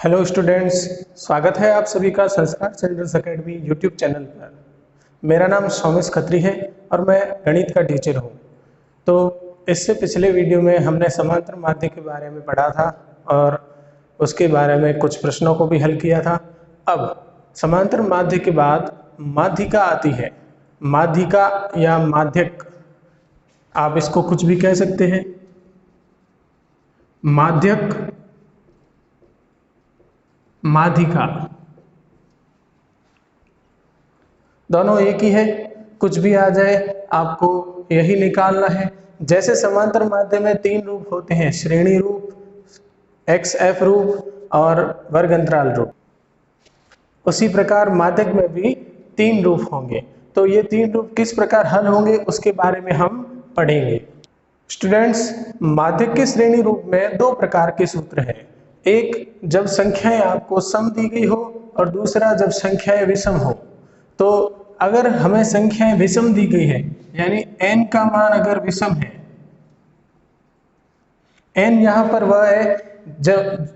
Hello students, स्वागत है आप सभी का संस्कार चिल्ड्रंस एकेडमी यूट्यूब चैनल पर। मेरा नाम सौमिश खत्री है और मैं गणित का टीचर हूँ। तो इससे पिछले वीडियो में हमने समांतर माध्य के बारे में पढ़ा था और उसके बारे में कुछ प्रश्नों को भी हल किया था। अब समांतर माध्य के बाद माध्यिका आती है। माध्यिका या माध्यक, आप इसको कुछ भी कह सकते हैं। माध्यक, माध्यिका दोनों एक ही है, कुछ भी आ जाए आपको यही निकालना है। जैसे समांतर माध्य में तीन रूप होते हैं, श्रेणी रूप, XF रूप और वर्ग अंतराल रूप, उसी प्रकार माध्यक में भी तीन रूप होंगे। तो ये तीन रूप किस प्रकार हल होंगे उसके बारे में हम पढ़ेंगे। स्टूडेंट्स, माध्यक के श्रेणी रूप में दो प्रकार के सूत्र हैं। एक जब संख्याएं आपको सम दी गई हो और दूसरा जब संख्याएं विषम हो। तो अगर हमें संख्याएं विषम दी गई है, यानी n का मान अगर विषम है, n यहां पर वह है जब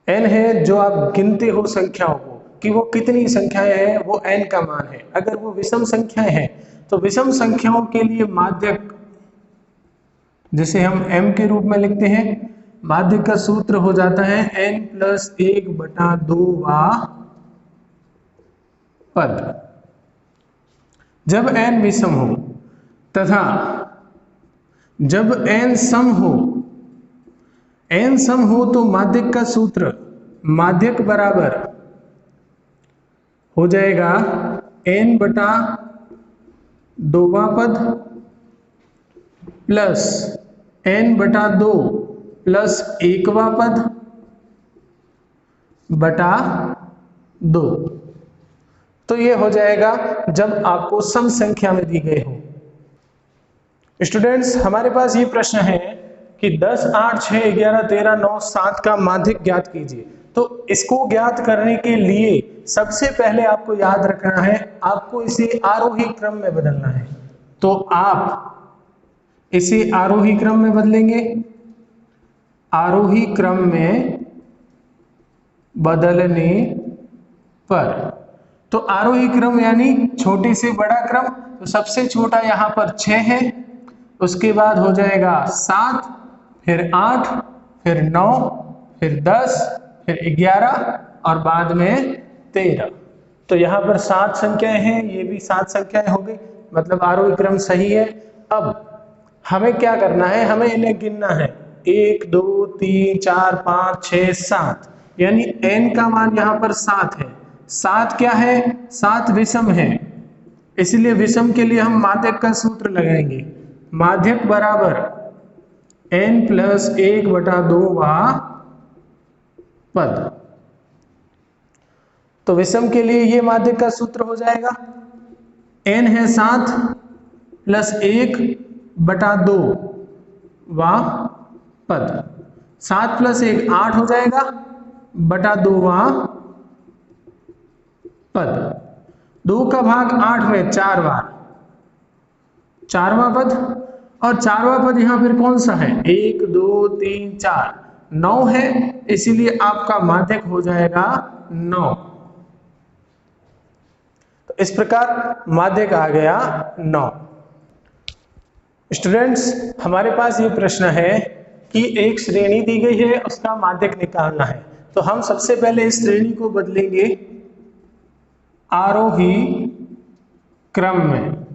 n है जो आप गिनते हो संख्याओं को कि वो कितनी संख्याएं हैं, वो n का मान है। अगर वो विषम संख्याएं हैं तो विषम संख्याओं के लिए माध्यक, जिसे हम m के रूप में लिखते हैं, माध्यक का सूत्र हो जाता है n+1/2वां पद। जब n विषम हो तथा जब n सम हो, n सम हो तो माध्यक का सूत्र माध्यक बराबर हो जाएगा n/2वां पद प्लस n/2 प्लस 1वां पद बटा 2। तो ये हो जाएगा जब आपको सम संख्या में दी गए हो। स्टूडेंट्स, हमारे पास ये प्रश्न है कि 10, 8, 6, 11, 13, 9, 7 का माध्यक ज्ञात कीजिए। तो इसको ज्ञात करने के लिए सबसे पहले आपको याद रखना है, आपको इसे आरोही क्रम में बदलना है। तो आप इसे आरोही क्रम में बदलेंगे। आरोही क्रम में बदलने पर, तो आरोही क्रम यानी छोटे से बड़ा क्रम, तो सबसे छोटा यहाँ पर 6 है, उसके बाद हो जाएगा 7, फिर 8, फिर 9, फिर 10, फिर 11 और बाद में 13। तो यहाँ पर 7 संख्याएं हैं, ये भी 7 संख्याएं हो गई, मतलब आरोही क्रम सही है। अब हमें क्या करना है, हमें इन्हें गिनना है। 1, 2, 3, 4, 5, 6, 7, यानी n का मान यहाँ पर 7 है। 7 क्या है? 7 विषम है, इसलिए विषम के लिए हम माध्यक का सूत्र लगाएंगे। माध्यक बराबर n+1/2वां पद। तो विषम के लिए ये माध्यक का सूत्र हो जाएगा, n है 7 प्लस 1/2वां पद। 7 प्लस 1 8 हो जाएगा, बटा 2वां पद। 2 का भाग 8 में 4 बार, 4वां पद। और 4वां पद यहां फिर कौन सा है? 1, 2, 3, 4, 9 है, इसीलिए आपका माध्यक हो जाएगा 9। तो इस प्रकार माध्यक आ गया 9। स्टूडेंट्स, हमारे पास ये प्रश्न है कि एक श्रेणी दी गई है, उसका माध्यक निकालना है। तो हम सबसे पहले इस श्रेणी को बदलेंगे आरोही क्रम में।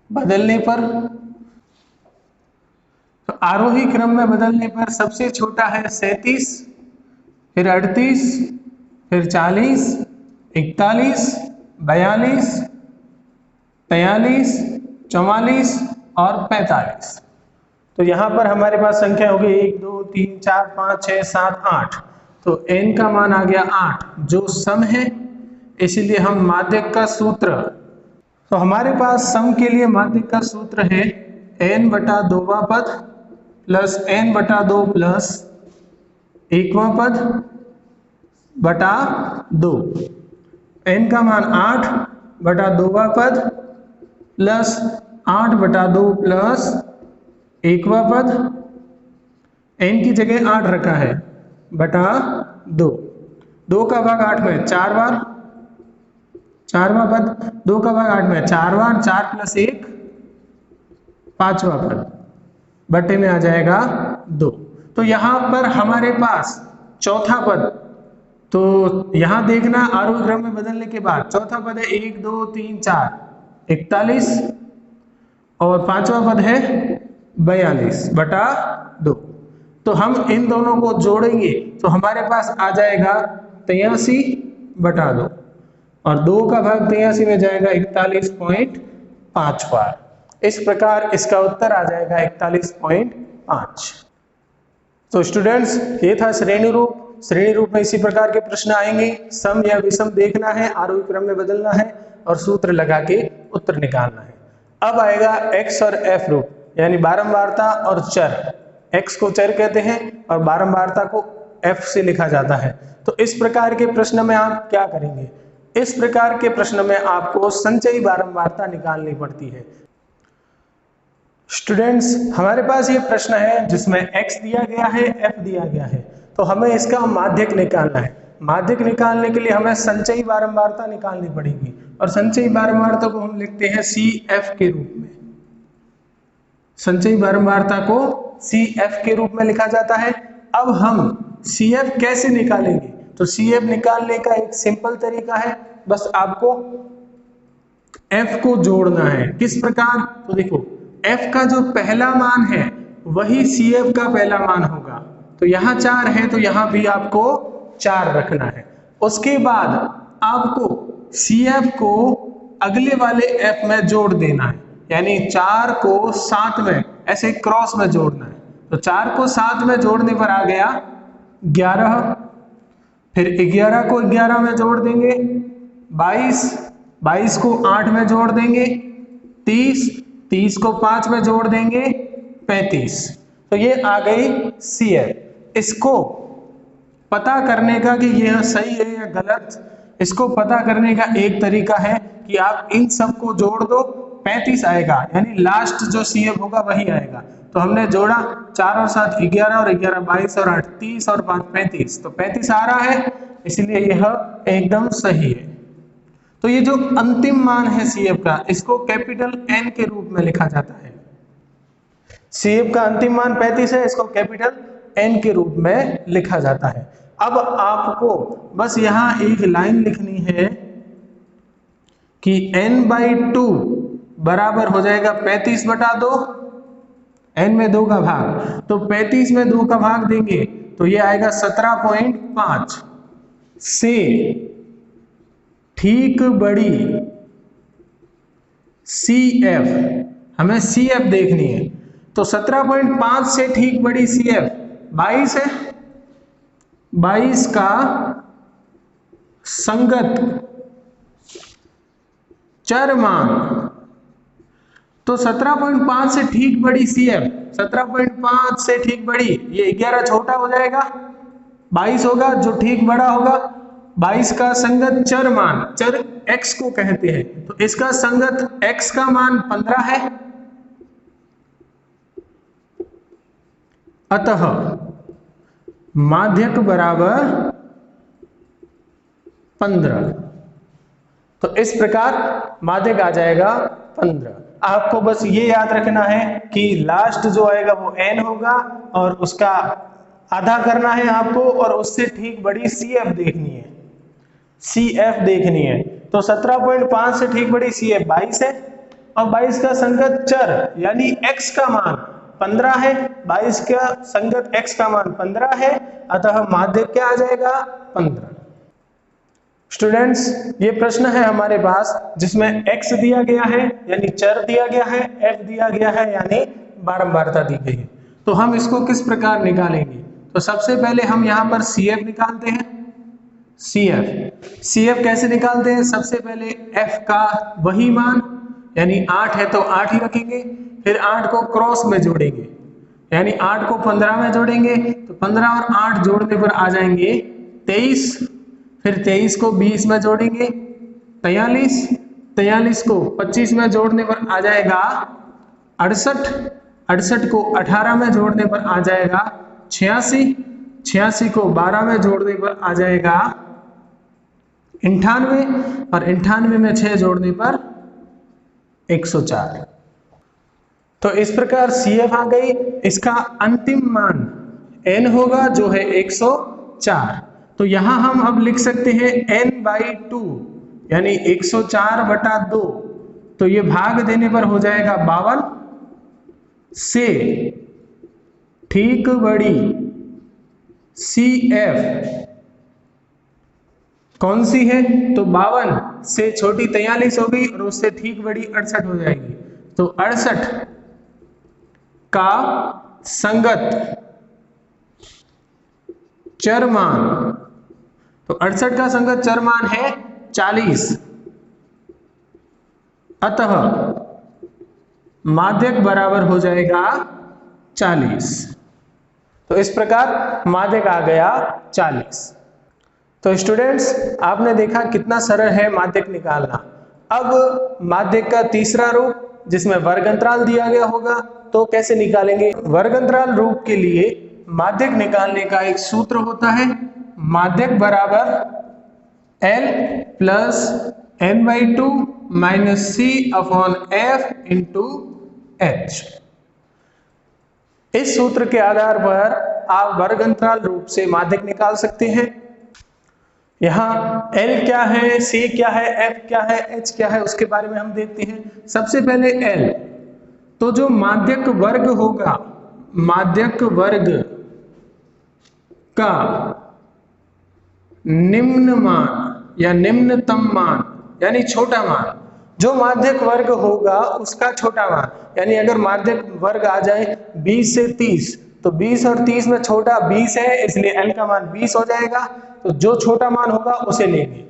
बदलने पर, तो आरोही क्रम में बदलने पर सबसे छोटा है 37, फिर 38, फिर 40, 41, 42, 43, 44 और 45। तो यहां पर हमारे पास संख्या होगी 1, 2, 3, 4, 5, 6, 7, 8। तो n का मान आ गया 8 जो सम है, इसीलिए हम माध्यक का सूत्र, तो हमारे पास सम के लिए माध्यक का सूत्र है n/2वां पद प्लस n/2 प्लस 1वां पद बटा 2। n का मान 8/2वां पद प्लस 8/2 प्लस 1वां पद। n की जगह 8 रखा है, बटा 2। 2 का भाग 8 में 4 बार, 4वां पद। 2 का भाग 8 में 4 बार, 4 प्लस 1 5वां पद, बटे में आ जाएगा 2। तो यहां पर हमारे पास चौथा पद, तो यहां देखना आरोही क्रम में बदलने के बाद चौथा पद है 1 2 3 4 41 और 5वां पद है 42 बटा 2। तो हम इन दोनों को जोड़ेंगे तो हमारे पास आ जाएगा 83 बटा 2 और 2 का भाग 83 में जाएगा 41.5 बार। इस प्रकार इसका उत्तर आ जाएगा 41.5। तो स्टूडेंट्स, ये था श्रेणी रूप। श्रेणी रूप में इसी प्रकार के प्रश्न आएंगे। सम या विषम देखना है, आरोही क्रम में बदलना है और सूत्र लगा के उत्तर निकालना है। अब आएगा एक्स और एफ रूप, यानी बारंबारता और चर। एक्स को चर कहते हैं और बारंबारता को एफ से लिखा जाता है। तो इस प्रकार के प्रश्न में आप क्या करेंगे? इस प्रकार के प्रश्न में आपको संचयी बारंबारता निकालनी पड़ती है। स्टूडेंट्स, हमारे पास ये प्रश्न है जिसमें x दिया गया है, f दिया गया है, तो हमें इसका माध्यक निकालना है। माध्यक निकालने के लिए हमें संचयी बारंबारता निकालनी पड़ेगी और संचयी बारंबारता को हम लिखते हैं CF के रूप में। संचयी बारंबारता को CF के रूप में लिखा जाता है। अब हम CF कैसे निकालेंगे? तो CF निकालने का एक सिंपल तरीका है, बस आपको F को जोड़ना है। किस प्रकार? तो देखो, F का जो पहला मान है वही CF का पहला मान होगा। तो यहाँ 4 है तो यहाँ भी आपको 4 रखना है। उसके बाद आपको CF को अगले वाले F में जोड़ देना है, यानी 4 को 7 में ऐसे क्रॉस में जोड़ना है। तो 4 को 7 में जोड़ने पर आ गया 11, फिर 11 को 11 में जोड़ देंगे 22, 22 को 8 में जोड़ देंगे 30, 30 को 5 में जोड़ देंगे 35। तो ये आ गई CF। इसको पता करने का कि यह सही है या गलत, इसको पता करने का एक तरीका है कि आप इन सब को जोड़ दो, 35 आएगा, यानी लास्ट जो CF होगा वही आएगा। तो हमने जोड़ा 4 और 7 11 और 11 22 और 8 30 और 5 35, तो 35 आ रहा है, इसलिए यह एकदम सही है। तो ये जो अंतिम मान है CF का, इसको कैपिटल N के रूप में लिखा जाता है। CF का अंतिम मान 35 है, इसको कैपिटल N के रूप में लिखा जाता है। अब आपको बस यहाँ एक लाइन लिखनी है कि n/2 बराबर हो जाएगा 35 बटा 2, n में 2 का भाग, तो 35 में 2 का भाग देंगे तो ये आएगा 17.5 से ठीक बड़ी CF, हमें CF देखनी है। तो 17.5 से ठीक बड़ी CF 22 है, 22 का संगत चर मान, तो 17.5 से ठीक बड़ी CF, 17.5 से ठीक बड़ी, ये 11 छोटा हो जाएगा, 22 होगा जो ठीक बड़ा होगा। 22 का संगत चर मान, चर x को कहते हैं, तो इसका संगत x का मान 15 है। अतः माध्यक बराबर 15। तो इस प्रकार माध्यक आ जाएगा 15। आपको बस ये याद रखना है कि लास्ट जो आएगा वो n होगा और उसका आधा करना है आपको, और उससे ठीक बड़ी CF देखनी है, CF देखनी है। तो 17.5 से ठीक बड़ी CF 22 है और 22 का संगत चर यानी x का मान 15 है, 22 का संगत x का मान 15 है, अतः माध्यक क्या आ जाएगा 15। स्टूडेंट्स, ये प्रश्न है हमारे पास जिसमें x दिया गया है यानी चर दिया गया है, f दिया गया है यानी बारंबारता दी गई है। तो हम इसको किस प्रकार निकालेंगे? तो सबसे पहले हम यहाँ पर CF निकालते हैं। CF कैसे निकालते हैं? सबसे पहले f का वही मान यानी 8 है तो 8 ही रखेंगे, फिर 8 को क्रॉस में जोड़ेंगे यानी 8 को 15 में जोड़ेंगे, तो 15 और 8 जोड़ने पर आ जाएंगे 23, फिर 23 को 20 में जोड़ेंगे 43, 43 को 25 में जोड़ने पर आ जाएगा 68, 68 को 18 में जोड़ने पर आ जाएगा 86, 86 को 12 में जोड़ने पर आ जाएगा 98 और 98 में 6 जोड़ने पर 104। तो इस प्रकार CF आ गई। इसका अंतिम मान n होगा जो है 104। तो यहां हम अब लिख सकते हैं n/2 यानी 104/2। तो ये भाग देने पर हो जाएगा 52 से ठीक बड़ी CF कौन सी है? तो 52 से छोटी 43 हो गई और उससे ठीक बड़ी 68 हो जाएगी। तो 68 का संगत चरमान, तो 68 का संगत चरमान है 40। अतः माध्यक बराबर हो जाएगा 40। तो इस प्रकार माध्यक आ गया 40। तो स्टूडेंट्स, आपने देखा कितना सरल है माध्यक निकालना। अब माध्यक का तीसरा रूप जिसमें वर्ग अंतराल दिया गया होगा, तो कैसे निकालेंगे? वर्ग अंतराल रूप के लिए माध्यक निकालने का एक सूत्र होता है, माध्यक बराबर L plus n/2 minus C/F into H। इस सूत्र के आधार पर आप वर्ग अंतराल रूप से माध्यक निकाल सकते हैं। यहाँ L क्या है, C क्या है, F क्या है, H क्या है, उसके बारे में हम देखते हैं। सबसे पहले L, तो जो माध्यक वर्ग होगा, माध्यक वर्ग का निम्न मान या निम्नतम मान यानी छोटा मान, जो माध्यक वर्ग होगा उसका छोटा मान, यानी अगर माध्यक वर्ग आ जाए 20 से 30, तो 20 और 30 में छोटा 20 है, इसलिए L का मान 20 हो जाएगा। तो जो छोटा मान होगा उसे लेंगे।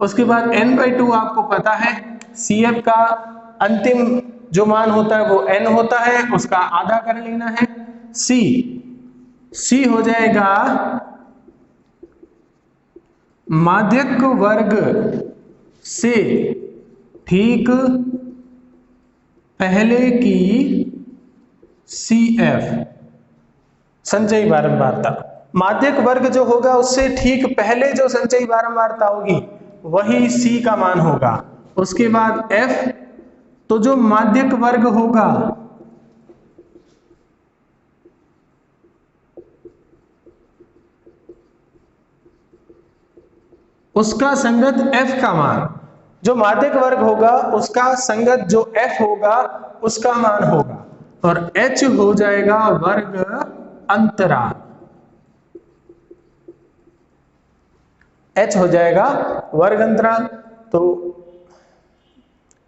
उसके बाद n/2 आपको पता है, CF का अंतिम जो मान होता है वो n होता है, उसका आधा कर लेना है। C हो जाएगा माध्यक वर्ग से ठीक पहले की CF संचयी बारंबारता। माध्यक वर्ग जो होगा उससे ठीक पहले जो संचयी बारंबारता होगी वही C का मान होगा। उसके बाद F, तो जो माध्यक वर्ग होगा उसका संगत F का मान, जो माध्यक वर्ग होगा उसका संगत जो F होगा उसका मान होगा। और H हो जाएगा वर्ग अंतराल, H हो जाएगा वर्ग अंतराल। तो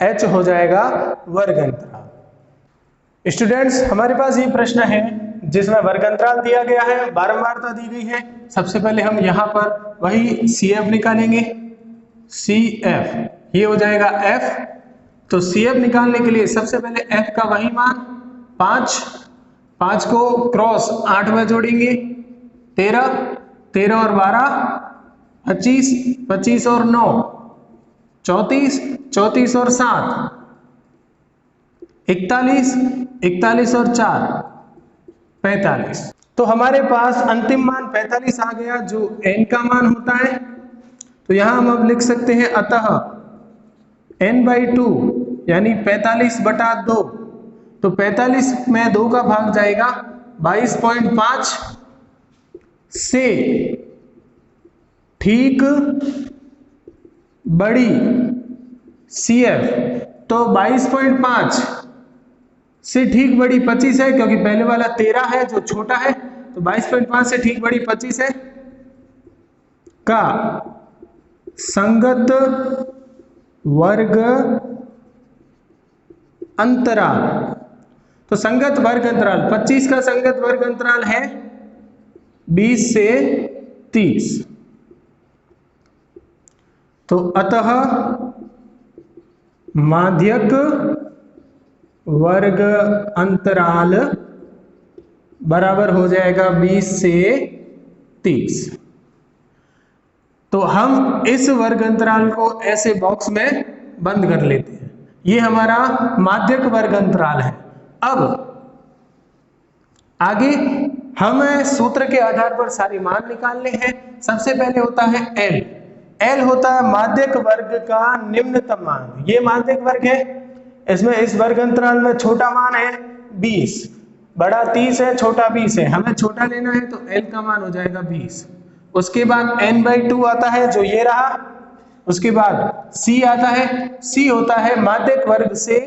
H हो जाएगा वर्ग अंतराल। स्टूडेंट्स, हमारे पास ये प्रश्न है जिसमें वर्ग अंतराल दिया गया है, बारंबारता दी गई है। सबसे पहले हम यहाँ पर वही CF निकालेंगे। CF ये हो जाएगा F। तो CF निकालने के लिए सबसे पहले F का वही मान 5 को क्रॉस 8 में जोड़ेंगे, 13 और 12 25 और 9 34 और 7 41 और 4 45। तो हमारे पास अंतिम मान 45 आ गया जो n का मान होता है। तो यहां हम अब लिख सकते हैं अतः n/2 यानी 45/2। तो 45 में 2 का भाग जाएगा, 22.5 से ठीक बड़ी CF। तो 22.5 से ठीक बड़ी 25 है, क्योंकि पहले वाला 13 है जो छोटा है। तो 22.5 से ठीक बड़ी 25 है का संगत वर्ग अंतराल। तो संगत वर्ग अंतराल 25 का संगत वर्ग अंतराल है 20 से 30। तो अतः माध्यक वर्ग अंतराल बराबर हो जाएगा 20 से 30। तो हम इस वर्ग अंतराल को ऐसे बॉक्स में बंद कर लेते हैं। ये हमारा माध्यक वर्ग अंतराल है। अब आगे हम सूत्र के आधार पर सारे मान निकालने हैं। सबसे पहले होता है एल। एल होता है माध्यक वर्ग का निम्नतम मान। ये माध्यक वर्ग है, इसमें इस वर्ग अंतराल में छोटा मान है 20, बड़ा 30 है, छोटा 20 है। हमें छोटा लेना है तो एल का मान हो जाएगा 20। उसके बाद n/2 आता है जो ये रहा। उसके बाद c आता है। c होता है माध्यक वर्ग से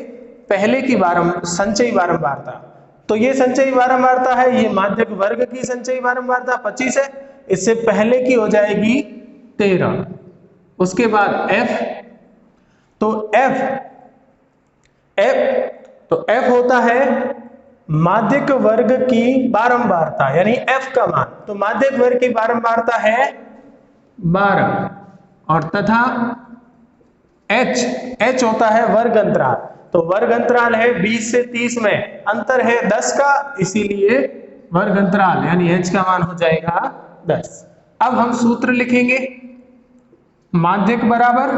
पहले की संचयी बारंबारता। तो ये संचयी बारंबारता है, ये माध्यक वर्ग की संचयी बारंबारता 25 है, इससे पहले की हो जाएगी 13। उसके बाद f, तो f होता है माध्यक वर्ग की बारंबारता यानी f का मान। तो माध्यक वर्ग की बारंबारता है 12 और तथा h होता है वर्ग अंतराल। तो वर्ग अंतराल है 20 से 30 में, अंतर है 10 का, इसीलिए वर्ग अंतराल यानी h का मान हो जाएगा 10। अब हम सूत्र लिखेंगे। माध्यक बराबर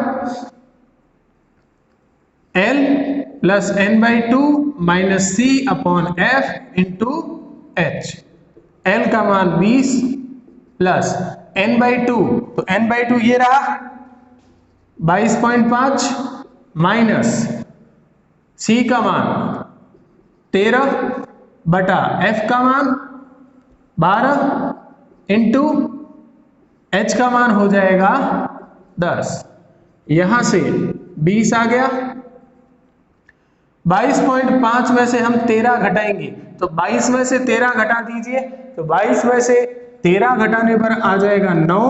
L plus n/2 minus c upon f into h। L का मान 20 प्लस n/2, तो n/2 ये रहा 22.5 माइनस c का मान 13 बटा f का मान 12 इंटू h का मान हो जाएगा 10। यहां से 20 आ गया। 22.5 में से हम 13 घटाएंगे, तो 22 में से 13 घटा दीजिए, तो 22 में से 13 घटाने पर आ जाएगा 9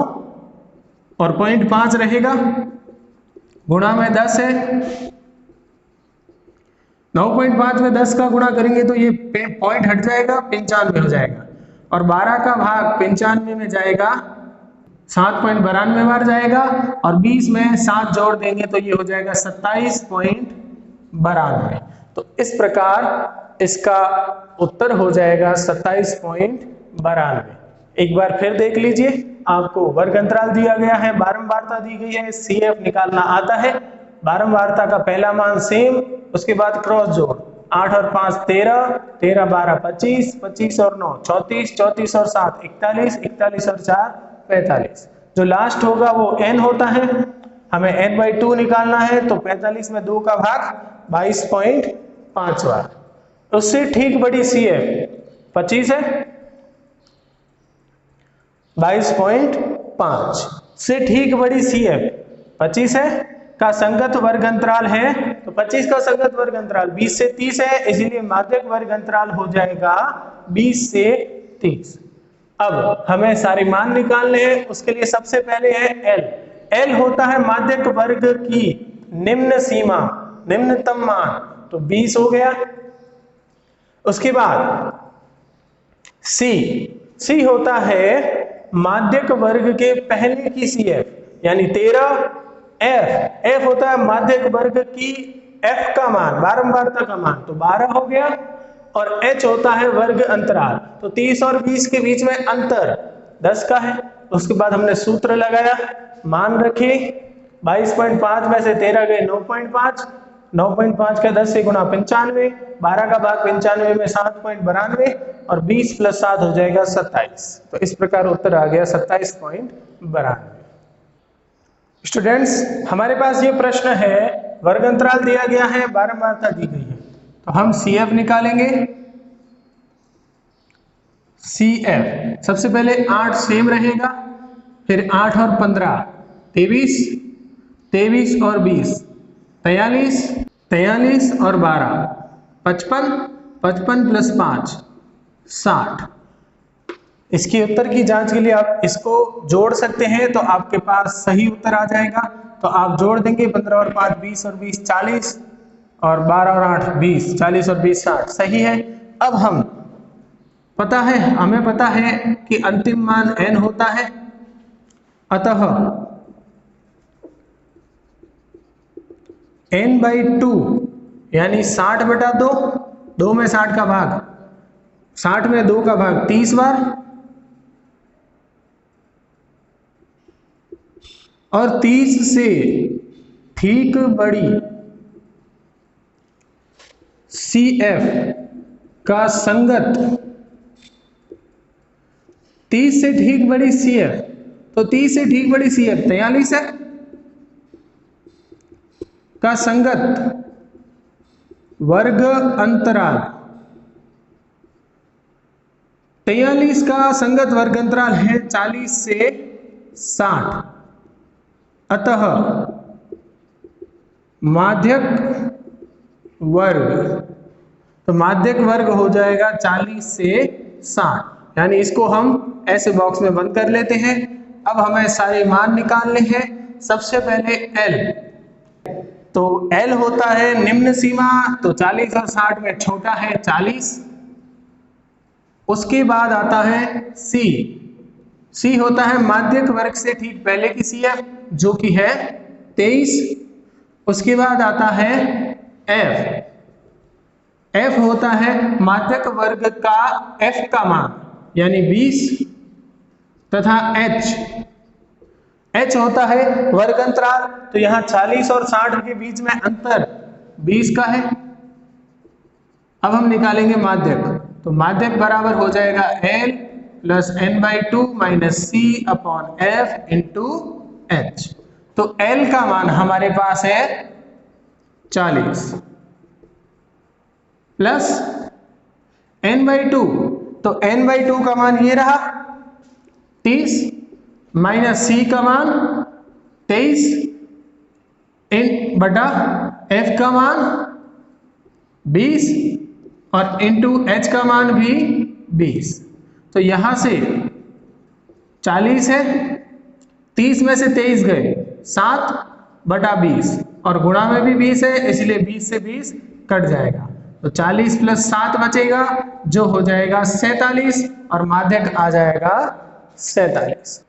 और 0.5 रहेगा, गुणा में 10 है। 9.5 में 10 का गुणा करेंगे तो ये पॉइंट हट जाएगा, 95 हो जाएगा, और 12 का भाग 95 में जाएगा 7.92 बार जाएगा, और 20 में 7 जोड़ देंगे तो ये हो जाएगा 27.92। तो इस प्रकार इसका उत्तर हो जाएगा 27.92। एक बार फिर देख लीजिए, आपको वर्ग अंतराल दिया गया है, बारंबारता दी गई है, CF निकालना आता है। बारंबारता का पहला मान सेम, उसके बाद क्रॉस जोड़ 8 और 5 13, 13 12 25, 25 और 9 34, 34 और 7 41, 41 और 4 45। जो लास्ट होगा वो n होता है, हमें n/2 निकालना है, तो 45 में 2 का भाग 22.5 बार। उससे ठीक बड़ी CF 25 है, 22.5 से ठीक बड़ी CF 25 है, का संगत वर्ग अंतराल है, तो 25 का संगत वर्ग अंतराल 20 से 30 है, इसीलिए माध्यक वर्ग अंतराल हो जाएगा 20 से 30। अब हमें सारे मान निकालने हैं, उसके लिए सबसे पहले है L। L होता है माध्यक वर्ग की निम्न सीमा, निम्नतम मान, तो 20 हो गया। उसके बाद C होता है माध्यक वर्ग के पहले की CF यानी 13। F होता है माध्यक वर्ग की F का मान, बारंबारता का मान, तो 12 हो गया। और H होता है वर्ग अंतराल, तो 30 और 20 के बीच में अंतर 10 का है। उसके बाद हमने सूत्र लगाया, मान रखे, 22.5 में से 13 गए 9.5, 9.5 का 10 से गुणा 95, 12 का भाग 95 में 7.92, और 20 प्लस 7 हो जाएगा 27। तो इस प्रकार उत्तर आ गया 27.92। स्टूडेंट्स, हमारे पास ये प्रश्न है, वर्ग अंतराल दिया गया है, बारंबारता दी गई है, तो हम CF निकालेंगे। CF सबसे पहले 8 सेम रहेगा, फिर 8 और 15 23, 23 और 20 43, 43 और 12 55, 55 प्लस 5 60। इसकी उत्तर की जांच के लिए आप इसको जोड़ सकते हैं, तो आपके पास सही उत्तर आ जाएगा। तो आप जोड़ देंगे, 15 और 5 20 और 20 40, और 12 और 8 20, 40 और 20 60, सही है। अब हमें पता है कि अंतिम मान n होता है, अतः n/2 यानी 60 बटा 2, 2 में 60 का भाग, 60 में 2 का भाग 30 बार, और 30 से ठीक बड़ी CF का संगत 30 से ठीक बड़ी CF, तो 30 से ठीक बड़ी CF 43 है का संगत वर्ग अंतराल, 43 का संगत वर्ग अंतराल है 40 से 60, अतः माध्यक वर्ग, तो माध्यक वर्ग हो जाएगा 40 से 60, यानी इसको हम ऐसे बॉक्स में बंद कर लेते हैं। अब हमें सारे मान निकालने हैं। सबसे पहले L, तो L होता है निम्न सीमा, तो 40 और 60 में छोटा है 40। उसके बाद आता है C होता है माध्यक वर्ग से ठीक पहले की CF जो कि है 23। उसके बाद आता है F होता है माध्यक वर्ग का F का मान यानी 20, तथा H होता है वर्ग अंतराल, तो यहाँ 40 और 60 के बीच में अंतर 20 का है। अब हम निकालेंगे माध्यक, तो माध्यक बराबर हो जाएगा L plus n/2 minus C upon F into H। तो L का मान हमारे पास है 40 प्लस n/2, तो n/2 का मान ये रहा 30 माइनस C का मान 23 बटा F का मान 20 और इंटू H का मान भी 20। तो यहां से 40 है, 30 में से 23 गए 7 बटा 20 और गुणा में भी 20 है, इसलिए 20 से 20 कट जाएगा, तो 40 प्लस 7 बचेगा जो हो जाएगा 47 और माध्यक आ जाएगा 47।